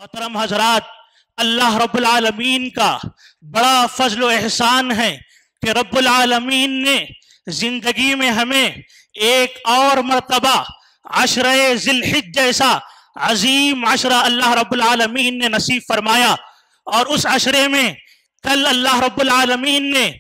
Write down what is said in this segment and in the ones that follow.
محترم حضرات، اللہ رب العالمین کا بڑا فضل و احسان ہے کہ رب العالمین نے زندگی میں ہمیں ایک اور مرتبہ عشرہ ذی الحجہ جیسا عظیم عشرہ اللہ رب العالمین نے نصیب فرمایا. اور اس عشرے میں کل اللہ رب العالمین نے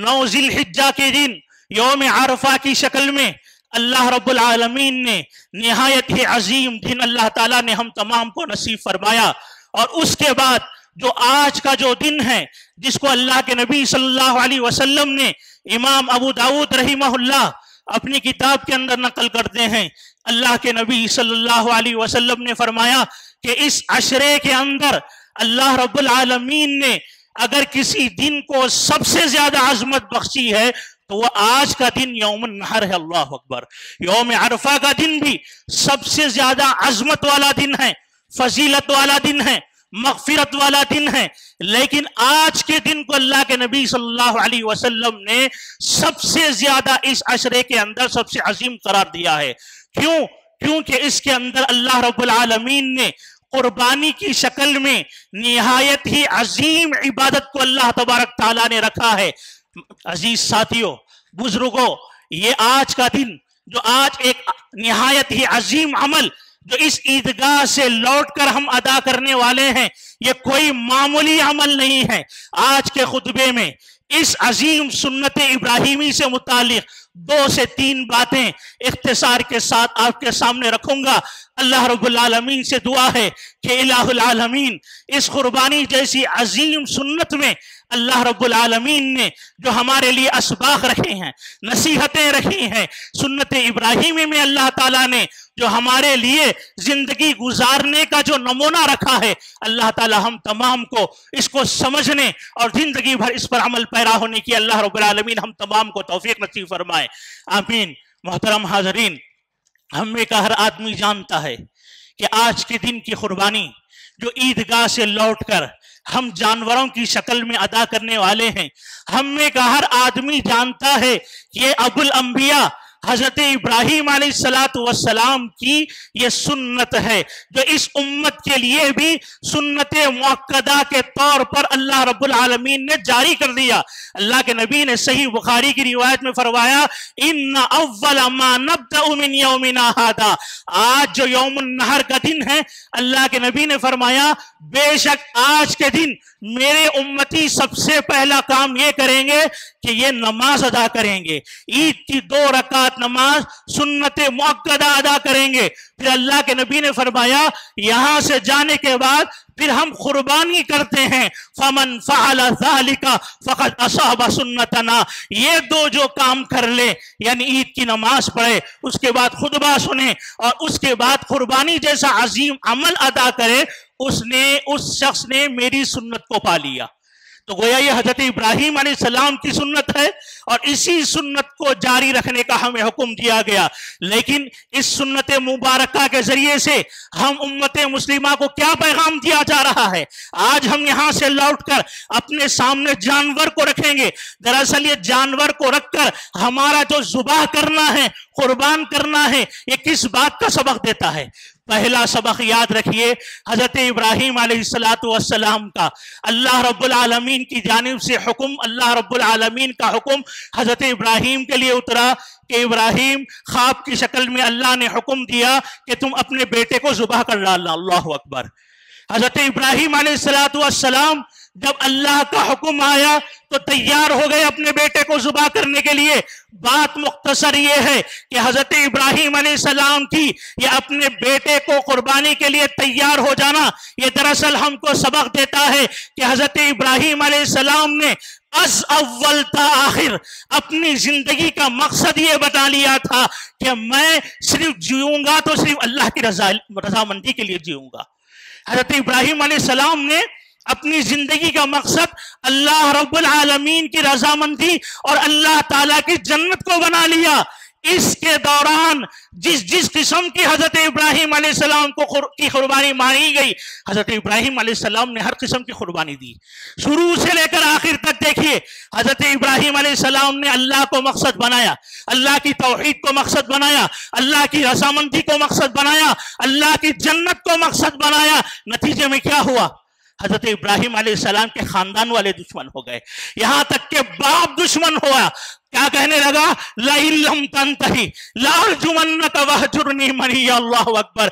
9 ذی الحجہ کے دن یوم عرفہ کی شکل میں اللہ رب العالمین نے نہایت ہی عظیم دن اللہ تعالیٰ نے ہم تمام کو نصیب فرمایا. اور اس کے بعد جو آج کا جو دن ہے جس کو اللہ کے نبی صلی اللہ علیہ وسلم نے امام ابو داؤد رحمہ اللہ اپنی کتاب کے اندر نقل کرتے ہیں، اللہ کے نبی صلی اللہ علیہ وسلم نے فرمایا کہ اس عشرے کے اندر اللہ رب العالمین نے اگر کسی دن کو سب سے زیادہ عظمت بخشی ہے تو وہ آج کا دن یوم النحر ہے. اللہ اکبر. یوم عرفہ کا دن بھی سب سے زیادہ عظمت والا دن ہے، فضیلت والا دن ہے، مغفرت والا دن ہے. لیکن آج کے دن کو اللہ کے نبی صلی اللہ علیہ وسلم نے سب سے زیادہ اس عشرے کے اندر سب سے عظیم قرار دیا ہے. کیوں؟ کیونکہ اس کے اندر اللہ رب العالمین نے قربانی کی شکل میں نہایت ہی عظیم عبادت کو اللہ تبارک تعالیٰ نے رکھا ہے. عزیز ساتھیوں، بزرگوں، یہ آج کا دن جو آج ایک نہایت ہی عظیم عمل جو اس عیدگاہ سے لوٹ کر ہم ادا کرنے والے ہیں، یہ کوئی معمولی عمل نہیں ہے. آج کے خطبے میں اس عظیم سنت ابراہیمی سے متعلق 2 سے 3 باتیں اختصار کے ساتھ آپ کے سامنے رکھوں گا. اللہ رب العالمین سے دعا ہے کہ الہ العالمین اس قربانی جیسی عظیم سنت میں اللہ رب العالمین نے جو ہمارے لیے اسباق رکھے ہیں، نصیحتیں رکھی ہیں، سنت ابراہیمی میں اللہ تعالیٰ نے جو ہمارے لیے زندگی گزارنے کا جو نمونہ رکھا ہے، اللہ تعالیٰ ہم تمام کو اس کو سمجھنے اور زندگی بھر اس پر عمل پیرا ہونے کی اللہ رب العالمین ہم تمام کو توفیق نصیب فرمائے. آمین. محترم حاضرین، ہم میں کا ہر آدمی جانتا ہے کہ آج کے دن کی قربانی جو عیدگاہ سے لوٹ کر ہم جانوروں کی شکل میں ادا کرنے والے ہیں، ہم میں کا ہر آدمی جانتا ہے یہ ابو الانبیاء حضرت ابراہیم علیہ السلام کی یہ سنت ہے جو اس امت کے لیے بھی سنت مؤکدہ کے طور پر اللہ رب العالمین نے جاری کر دیا. اللہ کے نبی نے صحیح بخاری کی روایت میں فرمایا ان اول ما نبدأ من یومنا ھذا، آج جو یوم النحر کا دن ہے، اللہ کے نبی نے فرمایا بے شک آج کے دن میرے امتی سب سے پہلا کام یہ کریں گے کہ یہ نماز ادا کریں گے. عید کی 2 رکعت نماز سنت مؤکدہ ادا کریں گے. پھر اللہ کے نبی نے فرمایا یہاں سے جانے کے بعد پھر ہم قربانی کرتے ہیں. فمن فعل ذلك فقد اصاب سنتنا، یہ 2 جو کام کر لے یعنی عید کی نماز پڑھے، اس کے بعد خطبہ سنے اور اس کے بعد قربانی جیسا عظیم عمل ادا کرے، اس شخص نے میری سنت کو پا لیا. تو گویا یہ حضرت ابراہیم علیہ السلام کی سنت ہے اور اسی سنت کو جاری رکھنے کا ہمیں حکم دیا گیا. لیکن اس سنت مبارکہ کے ذریعے سے ہم امت مسلمہ کو کیا پیغام دیا جا رہا ہے؟ آج ہم یہاں سے لوٹ کر اپنے سامنے جانور کو رکھیں گے. دراصل یہ جانور کو رکھ کر ہمارا جو ذبح کرنا ہے، قربان کرنا ہے، یہ کس بات کا سبق دیتا ہے؟ پہلا سبق یاد رکھیے، حضرت ابراہیم علیہ السلام کا اللہ رب العالمین کی جانب سے حکم، اللہ رب العالمین کا حکم حضرت ابراہیم کے لیے اترا کہ ابراہیم، خواب کی شکل میں اللہ نے حکم دیا کہ تم اپنے بیٹے کو ذبح کر ڈالنا. اللہ اکبر. حضرت ابراہیم علیہ السلام جب اللہ کا حکم آیا تو تیار ہو گئے اپنے بیٹے کو ذبح کرنے کے لیے. بات مختصر یہ ہے کہ حضرت ابراہیم علیہ السلام کی یہ اپنے بیٹے کو قربانی کے لیے تیار ہو جانا، یہ دراصل ہم کو سبق دیتا ہے کہ حضرت ابراہیم علیہ السلام نے از اول تا آخر اپنی زندگی کا مقصد یہ بتا لیا تھا کہ میں صرف جیوں گا تو صرف اللہ کی رضامندی کے لیے جیوں گا. حضرت ابراہیم علیہ السلام نے اپنی زندگی کا مقصد اللہ رب العالمین کی رضامندی اور اللہ تعالیٰ کی جنت کو بنا لیا. اس کے دوران جس قسم کی حضرت ابراہیم علیہ السلام کی قربانی مانی گئی، حضرت ابراہیم علیہ السلام نے ہر قسم کی قربانی دی، شروع سے لے کر آخر تک۔ دیکھیے حضرت ابراہیم علیہ السلام نے اللہ کو مقصد بنایا، اللہ کی توحید کو مقصد بنایا، اللہ کی رضامندی کو مقصد بنایا، اللہ کی جنت کو مقصد بنایا۔ نتیجے میں کیا ہوا؟ حضرت ابراہیم علیہ السلام کے خاندان والے دشمن ہو گئے، یہاں تک کہ باپ دشمن ہوا۔ کیا کہنے لگا؟ لَإِن لَّمْ تَنْتَهِ لَأَرْجُمَنَّكَ وَاهْجُرْنِي مَلِيًّا۔ اللہ اکبر۔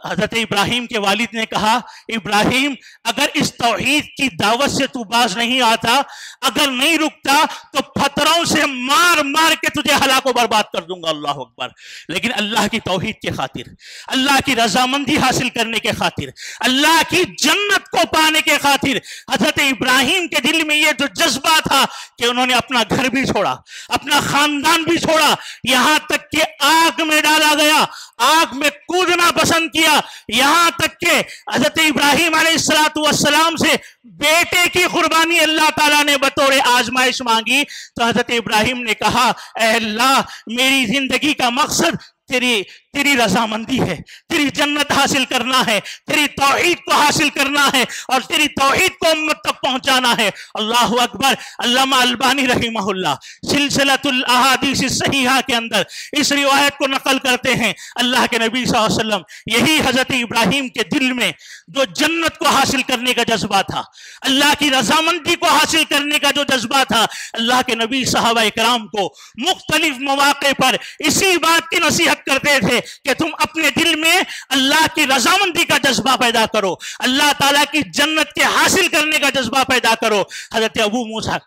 حضرت ابراہیم کے والد نے کہا، ابراہیم اگر اس توحید کی دعوت سے تو باز نہیں آتا، اگر نہیں رکتا تو پتھروں سے مار مار کے تجھے ہلاک و برباد کر دوں گا۔ اللہ اکبر۔ لیکن اللہ کی توحید کے خاطر، اللہ کی رضامندی حاصل کرنے کے خاطر، اللہ کی جنت کو پانے کے خاطر حضرت ابراہیم کے دل میں یہ جو جذبہ تھا کہ انہوں نے اپنا گھر بھی چھوڑا، اپنا خاندان بھی چھوڑا، یہاں تک کہ آگ میں ڈالا گیا، آگ میں کودنا پسند کیا، یہاں تک کہ حضرت ابراہیم علیہ السلام سے بیٹے کی قربانی اللہ تعالیٰ نے بطور آزمائش مانگی، تو حضرت ابراہیم نے کہا، اے اللہ میری زندگی کا مقصد تیری رضامندی ہے، تیری جنت حاصل کرنا ہے، تیری توحید کو حاصل کرنا ہے اور تیری توحید کو امت تک پہنچانا ہے۔ اللہ اکبر۔ علامہ البانی رحمہ اللہ سلسلۃ الاحادیث الصحیحہ کے اندر اس روایت کو نقل کرتے ہیں، اللہ کے نبی صلی اللہ علیہ وسلم یہی حضرت ابراہیم کے دل میں جو جنت کو حاصل کرنے کا جذبہ تھا، اللہ کی رضامندی کو حاصل کرنے کا جو جذبہ تھا، اللہ کے نبی صحابہ کرام کو مختلف مواقع پر اسی بات کی نصیحت کرتے تھے کہ تم اپنے دل میں اللہ کی رضامندی کا جذبہ پیدا کرو، اللہ تعالیٰ کی جنت کے حاصل کرنے کا جذبہ پیدا کرو۔ حضرت ابو موسیٰ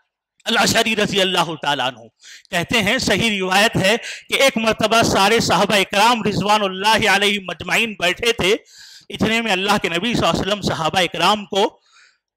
الاشعری رضی اللہ تعالیٰ عنہ کہتے ہیں، صحیح روایت ہے کہ ایک مرتبہ سارے صحابہ اکرام رضوان اللہ علیہ مجمعین بیٹھے تھے، اتنے میں اللہ کے نبی صلی اللہ علیہ وسلم صحابہ اکرام کو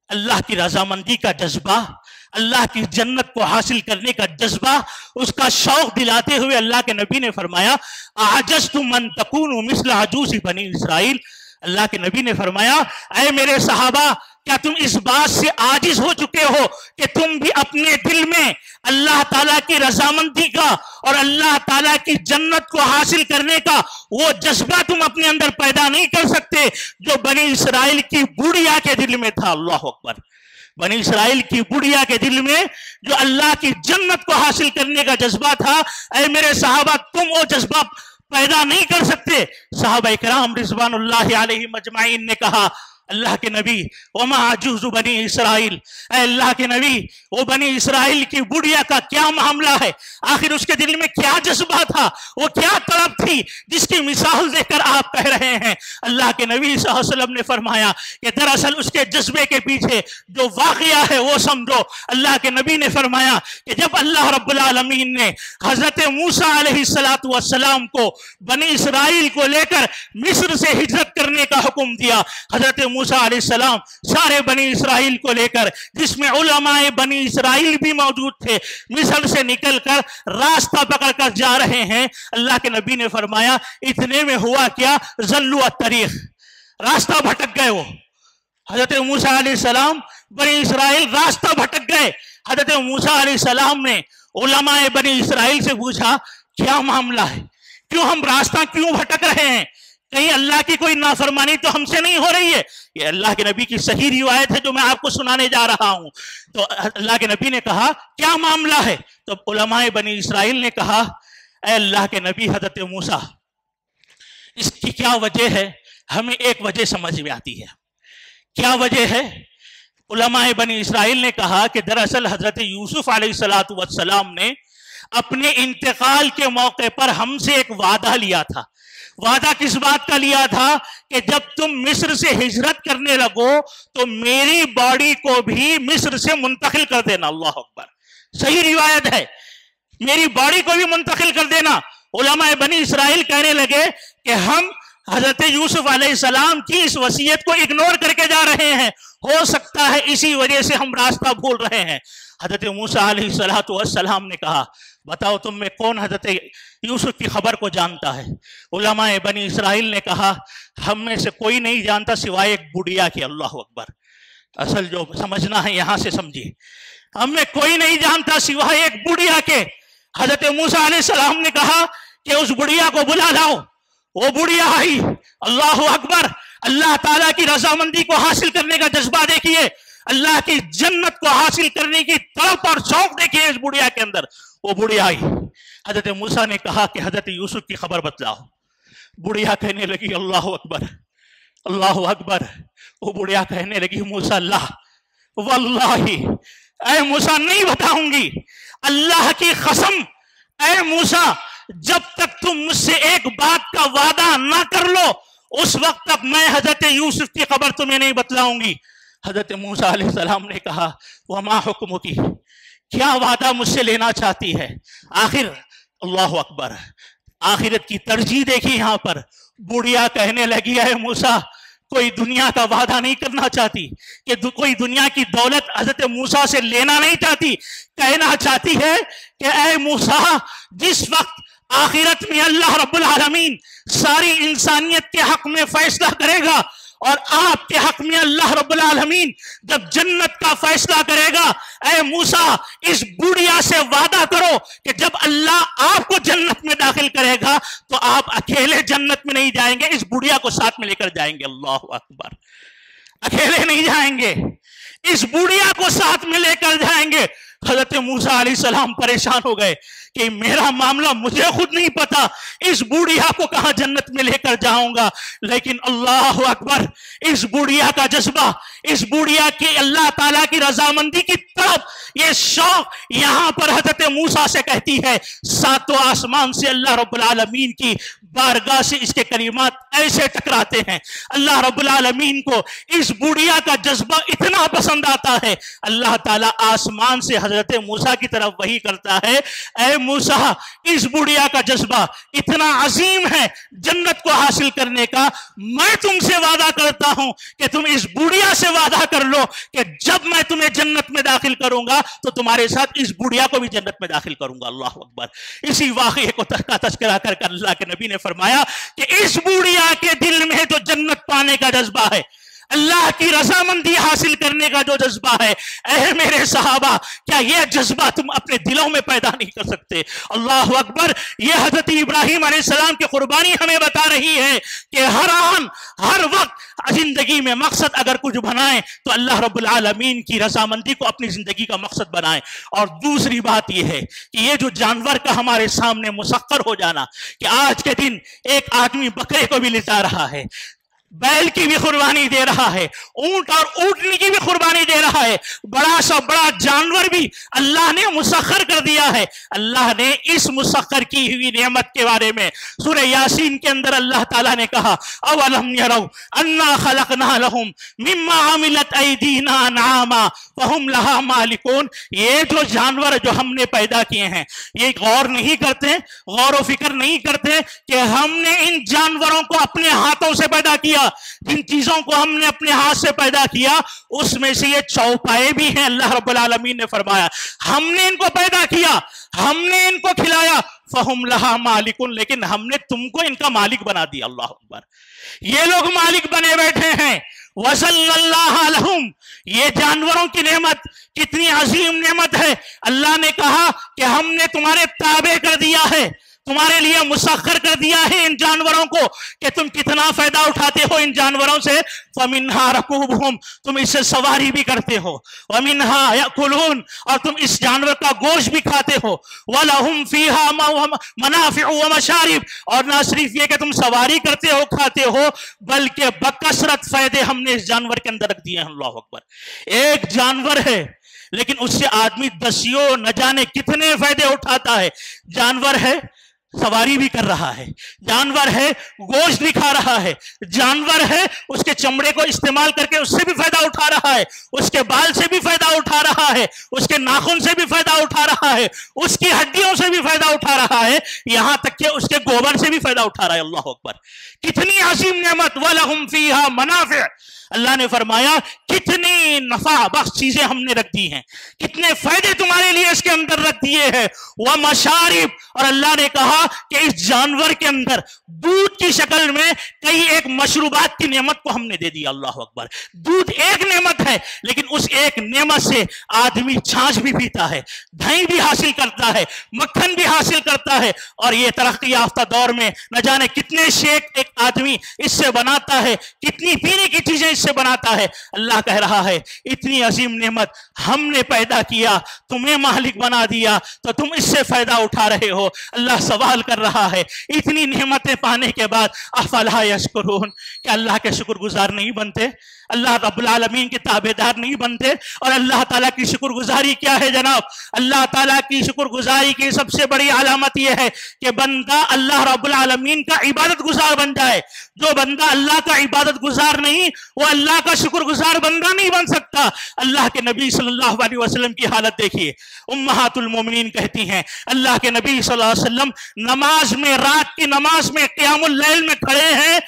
اللہ کی رضامندی کا جذبہ، اللہ کی جنت کو حاصل کرنے کا جذبہ، اس کا شوق دلاتے ہوئے اللہ کے نبی نے فرمایا، اعجزتم ان تکونوا مثل عجوز بنی اسرائیل۔ اللہ کے نبی نے فرمایا، اے میرے صحابہ، کیا تم اس بات سے عاجز ہو چکے ہو کہ تم بھی اپنے دل میں اللہ تعالیٰ کی رضامندی کا اور اللہ تعالیٰ کی جنت کو حاصل کرنے کا وہ جذبہ تم اپنے اندر پیدا نہیں کر سکتے جو بنی اسرائیل کی بڑھیا کے دل میں تھا؟ اللہ اکبر۔ بنی اسرائیل کی بڑھیا کے دل میں جو اللہ کی جنت کو حاصل کرنے کا جذبہ تھا، اے میرے صحابہ تم وہ جذبہ پیدا نہیں کر سکتے۔ صحابہ کرام رضوان اللہ علیہ مجمعین نے کہا، اللہ کے نبی وما عجوز بنی اسرائیل، اے اللہ کے نبی وہ بنی اسرائیل کی بڑھیا کا کیا معاملہ ہے؟ آخر اس کے دل میں کیا جذبہ تھا، وہ کیا طلب تھی جس کی مثال دے کر آپ کہہ رہے ہیں؟ اللہ کے نبی صلی اللہ علیہ وسلم نے فرمایا کہ دراصل اس کے جذبے کے پیچھے جو واقعہ ہے وہ سمجھو۔ اللہ کے نبی نے فرمایا کہ جب اللہ رب العالمین نے حضرت موسیٰ علیہ السلام کو بنی اسرائیل کو لے کر مصر سے ہجرت کرنے کا حکم دیا، حضرت موسیٰ علیہ السلام سارے بنی اسرائیل کو لے کر، جس میں علماء بنی اسرائیل بھی موجود تھے، مصر سے نکل کر راستہ پکڑ کر جا رہے ہیں۔ اللہ کے نبی نے فرمایا اتنے میں ہوا کیا، ضلوا الطریق، راستہ بھٹک گئے۔ وہ حضرت موسیٰ علیہ السلام بنی اسرائیل راستہ بھٹک گئے۔ حضرت موسیٰ علیہ السلام نے علماء بنی اسرائیل سے پوچھا کیا معاملہ ہے، کیوں ہم راستہ کیوں بھٹک رہے ہیں؟ کہیں اللہ کی کوئی نافرمانی تو ہم سے نہیں ہو رہی ہے؟ یہ اللہ کے نبی کی صحیح روایت ہے جو میں آپ کو سنانے جا رہا ہوں۔ تو اللہ کے نبی نے کہا کیا معاملہ ہے؟ تو علماء بنی اسرائیل نے کہا، اے اللہ کے نبی حضرت موسیٰ، اس کی کیا وجہ ہے؟ ہمیں ایک وجہ سمجھ میں آتی ہے۔ کیا وجہ ہے؟ علماء بنی اسرائیل نے کہا کہ دراصل حضرت یوسف علیہ السلام نے اپنے انتقال کے موقع پر ہم سے ایک وعدہ لیا تھا۔ وعدہ کس بات کا لیا تھا؟ کہ جب تم مصر سے ہجرت کرنے لگو تو میری باڈی کو بھی مصر سے منتقل کر دینا۔ اللہ اکبر۔ صحیح روایت ہے، میری باڈی کو بھی منتقل کر دینا۔ علماء بنی اسرائیل کہنے لگے کہ ہم حضرت یوسف علیہ السلام کی اس وصیت کو اگنور کر کے جا رہے ہیں، ہو سکتا ہے اسی وجہ سے ہم راستہ بھول رہے ہیں۔ حضرت موسیٰ علیہ السلام نے کہا، بتاؤ تم میں کون حضرت یوسف کی خبر کو جانتا ہے؟ علماء بنی اسرائیل نے کہا ہم میں سے کوئی نہیں جانتا سوائے ایک بڑھیا کی۔ اللہ اکبر۔ اصل جو سمجھنا ہے یہاں سے سمجھیے، ہم میں کوئی نہیں جانتا سوائے ایک بڑھیا کے۔ حضرت موسیٰ علیہ السلام نے کہا کہ اس بڑھیا کو بلا لاؤ. وہ بڑھیا آئی. اللہ اکبر. اللہ تعالیٰ کی رضامندی کو حاصل کرنے کا جذبہ دیکھیے, اللہ کی جنت کو حاصل کرنے کی طلب اور شوق دیکھیے اس بڑھیا کے اندر. وہ بڑھیا آئی. حضرت موسیٰ نے کہا کہ حضرت یوسف کی خبر بتلاؤ. بڑھیا کہنے لگی اللہ اکبر, اللہ اکبر. وہ بڑھیا کہنے لگی موسیٰ اللہ واللہ اے موسیٰ نہیں بتاؤں گی, اللہ کی قسم اے موسیٰ جب تک تم مجھ سے ایک بات کا وعدہ نہ کر لو اس وقت تک میں حضرت یوسف کی خبر تمہیں نہیں بتلاؤں گی. حضرت موسیٰ علیہ السلام نے کہا وما حکمکی, کیا وعدہ مجھ سے لینا چاہتی ہے؟ آخر اللہ اکبر, آخرت کی ترجیح دیکھی یہاں پر. بڑھیا کہنے لگی اے موسیٰ کوئی دنیا کا وعدہ نہیں کرنا چاہتی, کہ کوئی دنیا کی دولت حضرت موسیٰ سے لینا نہیں چاہتی. کہنا چاہتی ہے کہ اے موسیٰ جس وقت آخرت میں اللہ رب العالمین ساری انسانیت کے حق میں فیصلہ کرے گا اور آپ کے حق میں اللہ رب العالمین جب جنت کا فیصلہ کرے گا, اے موسیٰ اس بڑھیا سے وعدہ کرو کہ جب اللہ آپ کو جنت میں داخل کرے گا تو آپ اکیلے جنت میں نہیں جائیں گے, اس بڑھیا کو ساتھ میں لے کر جائیں گے. اللہ اکبر. اکیلے نہیں جائیں گے, اس بڑھیا کو ساتھ میں لے کر جائیں گے. حضرت موسیٰ علیہ السلام پریشان ہو گئے کہ میرا معاملہ مجھے خود نہیں پتا, اس بوڑھیا کو کہاں جنت میں لے کر جاؤں گا. لیکن اللہ اکبر, اس بوڑھیا کا جذبہ, اس بوڑھیا کی اللہ تعالیٰ کی رضامندی کی طرف یہ شوق یہاں پر حضرت موسیٰ سے کہتی ہے. ساتوں آسمان سے اللہ رب العالمین کی بارگاہ سے اس کے کلمات ایسے ٹکراتے ہیں. اللہ رب العالمین کو اس بوڑھیا کا جذبہ اتنا پسند آتا ہے, اللہ تعالیٰ آسمان سے حضرت موسیٰ کی طرف وحی کرتا ہے اے موسیٰ اس بڑھیا کا جذبہ اتنا عظیم ہے جنت کو حاصل کرنے کا, میں تم سے وعدہ کرتا ہوں کہ تم اس بڑھیا سے وعدہ کر لو کہ جب میں تمہیں جنت میں داخل کروں گا تو تمہارے ساتھ اس بڑھیا کو بھی جنت میں داخل کروں گا. اللہ اکبر. اسی واقعے کو تذکرہ کر اللہ کے نبی نے فرمایا کہ اس بڑھیا کے دل میں جو جنت پانے کا جذبہ ہے, اللہ کی رضامندی حاصل کرنے کا جو جذبہ ہے, اے میرے صحابہ کیا یہ جذبہ تم اپنے دلوں میں پیدا نہیں کر سکتے؟ اللہ اکبر. یہ حضرت ابراہیم علیہ السلام کی قربانی ہمیں بتا رہی ہے کہ ہر آن ہر وقت زندگی میں مقصد اگر کچھ بنائیں تو اللہ رب العالمین کی رضامندی کو اپنی زندگی کا مقصد بنائیں. اور دوسری بات یہ ہے کہ یہ جو جانور کا ہمارے سامنے مسخر ہو جانا, کہ آج کے دن ایک آدمی بکرے کو بھی لٹا رہا ہے, بیل کی بھی قربانی دے رہا ہے, اونٹ اور اونٹنی کی بھی قربانی دے رہا ہے, بڑا سا بڑا جانور بھی اللہ نے مسخر کر دیا ہے. اللہ نے اس مسخر کی ہوئی نعمت کے بارے میں سورہ یاسین کے اندر اللہ تعالیٰ نے کہا اولم یروا انا خلقنا لهم مما عملت ایدینا انعاما فهم لها مالکون. یہ جو جانور جو ہم نے پیدا کیے ہیں یہ غور نہیں کرتے, غور و فکر نہیں کرتے کہ ہم نے ان جانوروں کو اپنے ہاتھوں سے پیدا کیا, جن چیزوں کو ہم نے اپنے ہاتھ سے پیدا کیا اس میں سے یہ چوپائے بھی ہیں. اللہ رب العالمین نے فرمایا ہم نے ان کو پیدا کیا, ہم نے ان کو کھلایا, فہم لہا مالکون, لیکن ہم نے تم کو ان کا مالک بنا دیا. اللہ اکبر. یہ لوگ مالک بنے بیٹھے ہیں. وَصَلَّ اللَّهَ لَهُمْ. یہ جانوروں کی نعمت کتنی عظیم نعمت ہے. اللہ نے کہا کہ ہم نے تمہارے تابع کر دیا ہے, تمہارے لیے مسخر کر دیا ہے ان جانوروں کو کہ تم کتنا فائدہ اٹھاتے ہو ان جانوروں سے. فَمِنْهَا رَكُوبُهُمْ, تم اس سے سواری بھی کرتے ہو. وَمِنْهَا يَأْكُلُونَ, اور تم اس جانور کا گوشت بھی کھاتے ہو. وَلَهُمْ فِيهَا مَنَافِعُ وَمَشَارِبُ, اور نہ صرف یہ کہ تم سواری کرتے ہو کھاتے ہو بلکہ بکثرت فائدے ہم نے اس جانور کے اندر رکھ دیے ہیں. اللہ اکبر. ایک جانور ہے لیکن اس سے آدمی دسیوں نہ جانے کتنے فائدے اٹھاتا ہے. جانور ہے سواری بھی کر رہا ہے, جانور ہے گوشت بھی کھا رہا ہے, جانور ہے اس کے چمڑے کو استعمال کر کے اس سے بھی فائدہ اٹھا رہا ہے, اس کے بال سے بھی فائدہ اٹھا رہا ہے, اس کے ناخن سے بھی فائدہ اٹھا رہا ہے, اس کی ہڈیوں سے بھی فائدہ اٹھا رہا ہے, یہاں تک کہ اس کے گوبر سے بھی فائدہ اٹھا رہا ہے. اللہ اکبر. کتنی عظیم نعمت. وَلَهُمْ فِيهَا مَنَافِعُ, اللہ نے فرمایا کتنی نفع بخش چیزیں ہم نے رکھ دی ہیں، کتنے فائدے تمہارے لیے اس کے اندر رکھ دیے ہیں، وَمَشَارِبْ، اور اللہ نے کہا کہ اس جانور کے اندر دودھ کی شکل میں کئی ایک مشروبات کی نعمت کو ہم نے دے دیا۔ اللہ اکبر، دودھ ایک نعمت ہے لیکن اس ایک نعمت سے آدمی چھاچھ بھی پیتا ہے، دہی بھی حاصل کرتا ہے، مکھن بھی حاصل کرتا ہے، اور یہ ترقی یافتہ دور میں نہ جانے کتنے شیک ایک آدمی اس سے بناتا ہے، کتنی پینے کی چیزیں اس سے بناتا ہے۔ اللہ کہہ رہا ہے اتنی عظیم نعمت ہم نے پیدا کیا، تمہیں مالک بنا دیا، تو تم اس سے فائدہ اٹھا رہے ہو۔ اللہ سوال کر رہا ہے اتنی نعمتیں پانے کے بعد افلا یشکرون، کہ اللہ کے شکر گزار نہیں بنتے، اللہ رب العالمین کے تابعدار نہیں بنتے؟ اور اللہ تعالیٰ کی شکر گزاری کیا ہے جناب؟ اللہ تعالیٰ کی شکر گزاری کی سب سے بڑی علامت یہ ہے کہ بندہ اللہ رب العالمین کا عبادت گزار بن جائے۔ جو بندہ اللہ کا عبادت گزار نہیں، وہ اللہ کا شکر گزار بندہ نہیں بن سکتا۔ اللہ کے نبی صلی اللہ علیہ وسلم کی حالت دیکھیے، امہات المومنین کہتی ہیں اللہ کے نبی صلی اللہ علیہ وسلم نماز میں، رات کی نماز میں، قیام اللیل میں کھڑے ہیں،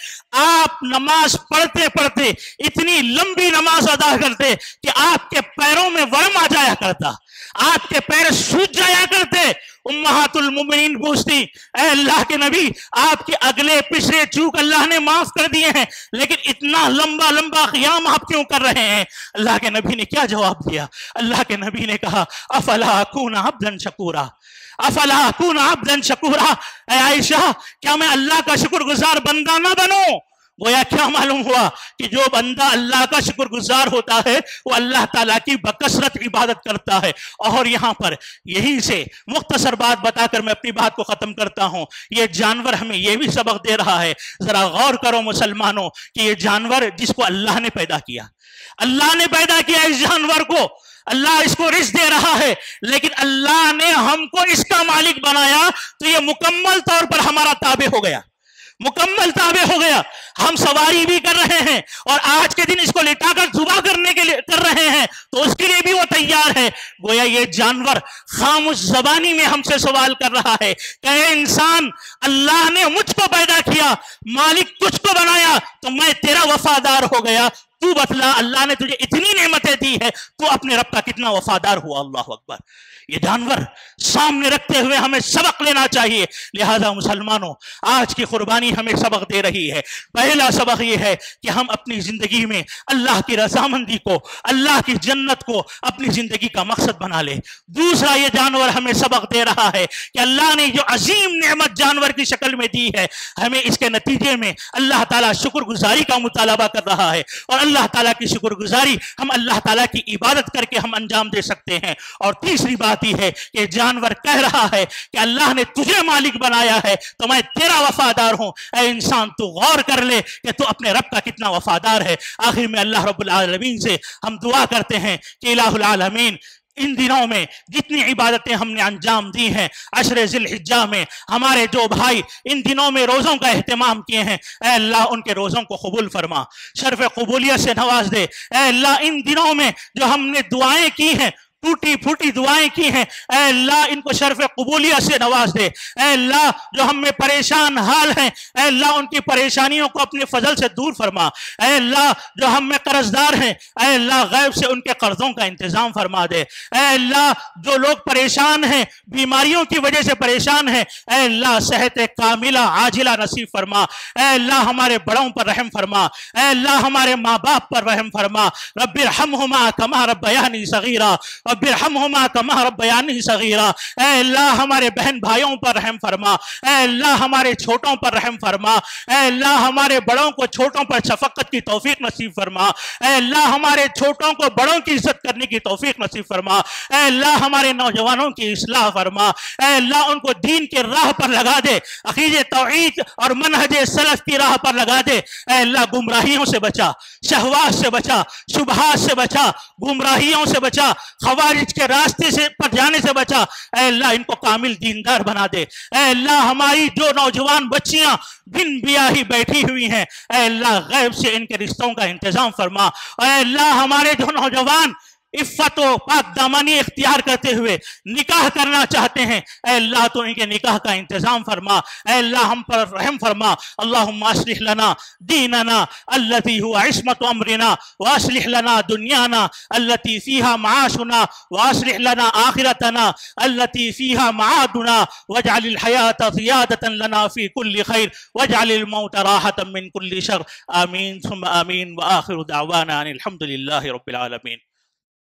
آپ نماز پڑھتے پڑھتے اتنی لمبی نماز ادا کرتے کہ آپ کے پیروں میں ورم آ جایا کرتا، آپ کے پیر سوج جایا کرتے۔ امہات المومنین پوچھتی اے اللہ کے نبی، آپ کے اگلے پچھلے چوک اللہ نے معاف کر دیے ہیں، لیکن اتنا لمبا لمبا قیام آپ کیوں کر رہے ہیں؟ اللہ کے نبی نے کیا جواب دیا؟ اللہ کے نبی نے کہا افلا اکون عبدا شکورا، افلا اکون عبدا شکورا، اے عائشہ کیا میں اللہ کا شکر گزار بندہ نہ بنوں؟ گویا کیا معلوم ہوا کہ جو بندہ اللہ کا شکر گزار ہوتا ہے وہ اللہ تعالیٰ کی بکثرت عبادت کرتا ہے۔ اور یہاں پر یہی سے مختصر بات بتا کر میں اپنی بات کو ختم کرتا ہوں۔ یہ جانور ہمیں یہ بھی سبق دے رہا ہے، ذرا غور کرو مسلمانوں، کہ یہ جانور جس کو اللہ نے پیدا کیا، اللہ نے پیدا کیا اس جانور کو، اللہ اس کو رزق دے رہا ہے، لیکن اللہ نے ہم کو اس کا مالک بنایا تو یہ مکمل طور پر ہمارا تابع ہو گیا، مکمل تابع ہو گیا۔ ہم سواری بھی کر رہے ہیں اور آج کے دن اس کو لٹا کر ذبح کرنے کے لیے کر رہے ہیں تو اس کے لیے بھی وہ تیار ہے۔ گویا یہ جانور خاموش زبانی میں ہم سے سوال کر رہا ہے کہ اے انسان، اللہ نے مجھ کو پیدا کیا، مالک تجھ کو بنایا تو میں تیرا وفادار ہو گیا، تو بتلا اللہ نے تجھے اتنی نعمتیں دی ہے، تو اپنے رب کا کتنا وفادار ہوا؟ اللہ اکبر۔ یہ جانور سامنے رکھتے ہوئے ہمیں سبق لینا چاہیے۔ لہذا مسلمانوں، آج کی قربانی ہمیں سبق دے رہی ہے۔ پہلا سبق یہ ہے کہ ہم اپنی زندگی میں اللہ کی رضامندی کو، اللہ کی جنت کو اپنی زندگی کا مقصد بنا لے۔ دوسرا، یہ جانور ہمیں سبق دے رہا ہے کہ اللہ نے جو عظیم نعمت جانور کی شکل میں دی ہے، ہمیں اس کے نتیجے میں اللہ تعالیٰ شکر گزاری کا مطالبہ کر رہا ہے، اور اللہ تعالیٰ کی شکر گزاری ہم اللہ تعالیٰ کی عبادت کر کے ہم انجام دے سکتے ہیں۔ اور تیسری بات یہ ہے کہ جانور کہہ رہا ہے کہ اللہ نے تجھے مالک بنایا ہے تو میں تیرا وفادار ہوں۔ اے انسان، تو غور کر لے کہ تو اپنے رب کا کتنا وفادار ہے۔ آخر میں اللہ رب العالمین سے ہم دعا کرتے ہیں کہ الہ العالمین ان دنوں میں جتنی عبادتیں ہم نے انجام دی ہیں، عشر ذی الحجہ میں ہمارے جو بھائی ان دنوں میں روزوں کا اہتمام کیے ہیں، اے اللہ ان کے روزوں کو قبول فرما، شرف قبولیت سے نواز دے۔ اے اللہ ان دنوں میں جو ہم نے دعائیں کی ہیں، ٹوٹی پھوٹی دعائیں کی ہیں، اے اللہ ان کو شرف قبولیت سے نواز دے۔ اے اللہ جو ہم میں پریشان حال ہیں، اے اللہ ان کی پریشانیوں کو اپنے فضل سے دور فرما۔ اے اللہ جو ہم میں قرض دار ہیں، اے اللہ غیب سے ان کے قرضوں کا انتظام فرما دے۔ اے اللہ جو لوگ پریشان ہیں، بیماریوں کی وجہ سے پریشان ہیں، اے اللہ صحت کاملہ عاجلہ نصیب فرما۔ اے اللہ ہمارے بڑوں پر رحم فرما، اے اللہ ہمارے ماں باپ پر رحم فرما۔ رب ارحمہما کما ربیانی صغیرا، رب ارحمہما کما ربیانی صغیرا۔ اے اللہ ہمارے بہن بھائیوں پر رحم فرما، اے اللہ ہمارے چھوٹوں پر رحم فرما، اے اللہ ہمارے بڑوں کو چھوٹوں پر شفقت کی توفیق نصیب فرما، اے اللہ ہمارے چھوٹوں کو بڑوں کی عزت کرنے کی توفیق نصیب فرما، اے اللہ ہمارے نوجوانوں کی اصلاح فرما، اے اللہ ان کو دین کے راہ پر لگا دے، عقیدہ توحید اور منہج سلف کی راہ پر لگا دے۔ اے اللہ گمراہیوں سے بچا، شہوات سے بچا، شبہات سے بچا، گمراہیوں سے بچا، خوارج کے راستے سے پر جانے سے بچا۔ اے اللہ ان کو کامل دیندار بنا دے۔ اے اللہ ہماری جو نوجوان بچیاں بن بیاہی بیٹھی ہوئی ہیں، اے اللہ غیب سے ان کے رشتوں کا انتظام فرما۔ اے اللہ ہمارے جو نوجوان عفت و پاک دامانی اختیار کرتے ہوئے نکاح کرنا چاہتے ہیں، اے اللہ تو ان کے نکاح کا انتظام فرما، اے اللہ ہم پر رحم فرما۔ اللہم اصلح لنا دیننا الذی هو عصمت امرنا، واصلح لنا دنیانا التي فيها معاشنا، واصلح لنا آخرتنا التي فيها معادنا، واجعل الحياة زيادة لنا في كل خير، واجعل الموت راحة من كل شر، آمین ثم آمین، وآخر دعوانا ان الحمد للہ رب العالمین۔